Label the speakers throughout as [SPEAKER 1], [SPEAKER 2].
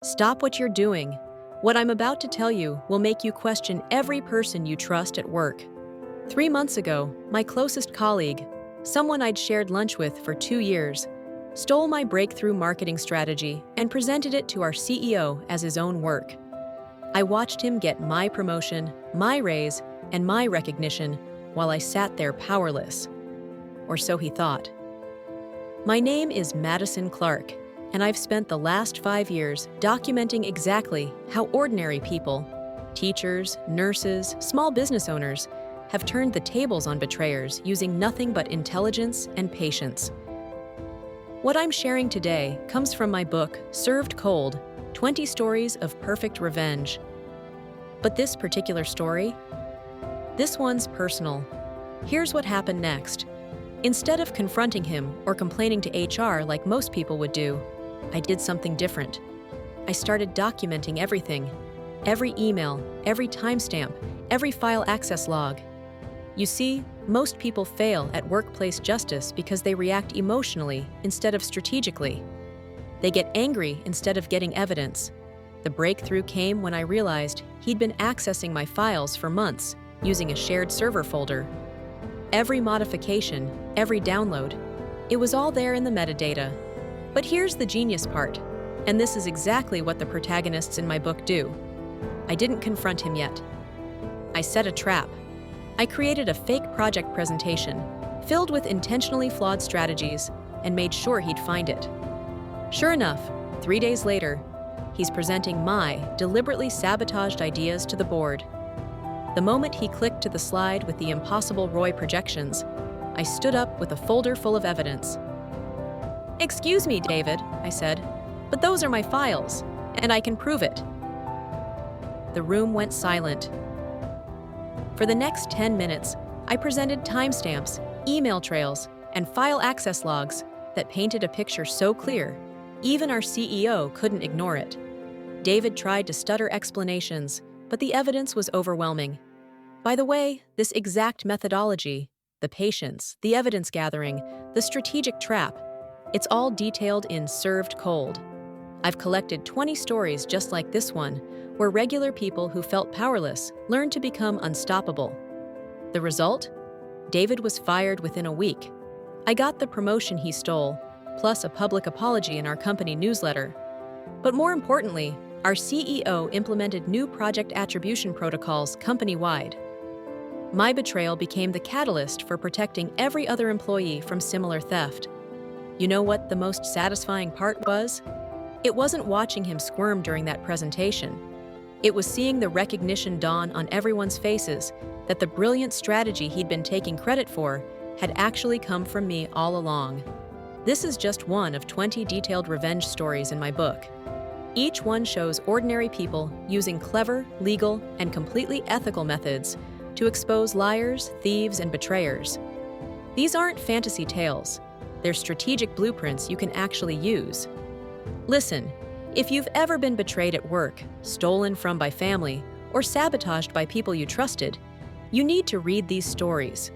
[SPEAKER 1] Stop what you're doing. What I'm about to tell you will make you question every person you trust at work. 3 months ago, my closest colleague, someone I'd shared lunch with for 2 years, stole my breakthrough marketing strategy and presented it to our CEO as his own work. I watched him get my promotion, my raise, and my recognition while I sat there powerless. Or so he thought. My name is Madison Clark, and I've spent the last 5 years documenting exactly how ordinary people, teachers, nurses, small business owners, have turned the tables on betrayers using nothing but intelligence and patience. What I'm sharing today comes from my book, Served Cold: 20 Stories of Perfect Revenge. But this particular story? This one's personal. Here's what happened next. Instead of confronting him or complaining to HR like most people would do, I did something different. I started documenting everything. Every email, every timestamp, every file access log. You see, most people fail at workplace justice because they react emotionally instead of strategically. They get angry instead of getting evidence. The breakthrough came when I realized he'd been accessing my files for months using a shared server folder. Every modification, every download, it was all there in the metadata. But here's the genius part, and this is exactly what the protagonists in my book do. I didn't confront him yet. I set a trap. I created a fake project presentation filled with intentionally flawed strategies and made sure he'd find it. Sure enough, 3 days later, he's presenting my deliberately sabotaged ideas to the board. The moment he clicked to the slide with the impossible ROI projections, I stood up with a folder full of evidence. "Excuse me, David," I said, "but those are my files, and I can prove it." The room went silent. For the next 10 minutes, I presented timestamps, email trails, and file access logs that painted a picture so clear, even our CEO couldn't ignore it. David tried to stutter explanations, but the evidence was overwhelming. By the way, this exact methodology, the patience, the evidence gathering, the strategic trap, it's all detailed in Served Cold. I've collected 20 stories just like this one, where regular people who felt powerless learned to become unstoppable. The result? David was fired within a week. I got the promotion he stole, plus a public apology in our company newsletter. But more importantly, our CEO implemented new project attribution protocols company-wide. My betrayal became the catalyst for protecting every other employee from similar theft. You know what the most satisfying part was? It wasn't watching him squirm during that presentation. It was seeing the recognition dawn on everyone's faces that the brilliant strategy he'd been taking credit for had actually come from me all along. This is just one of 20 detailed revenge stories in my book. Each one shows ordinary people using clever, legal, and completely ethical methods to expose liars, thieves, and betrayers. These aren't fantasy tales. They're strategic blueprints you can actually use. Listen, if you've ever been betrayed at work, stolen from by family, or sabotaged by people you trusted, you need to read these stories,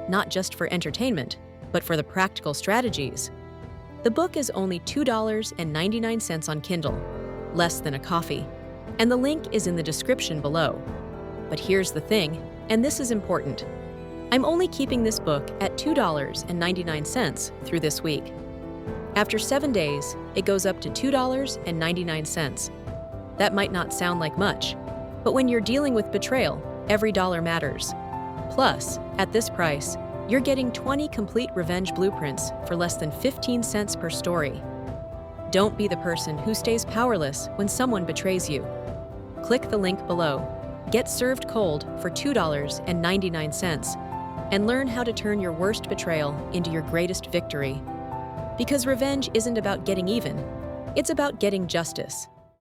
[SPEAKER 1] not just for entertainment, but for the practical strategies. The book is only $2.99 on Kindle, less than a coffee, and the link is in the description below. But here's the thing, and this is important. I'm only keeping this book at $2.99 through this week. After 7 days, it goes up to $2.99. That might not sound like much, but when you're dealing with betrayal, every dollar matters. Plus, at this price, you're getting 20 complete revenge blueprints for less than 15 cents per story. Don't be the person who stays powerless when someone betrays you. Click the link below. Get Served Cold for $2.99 and learn how to turn your worst betrayal into your greatest victory. Because revenge isn't about getting even, it's about getting justice.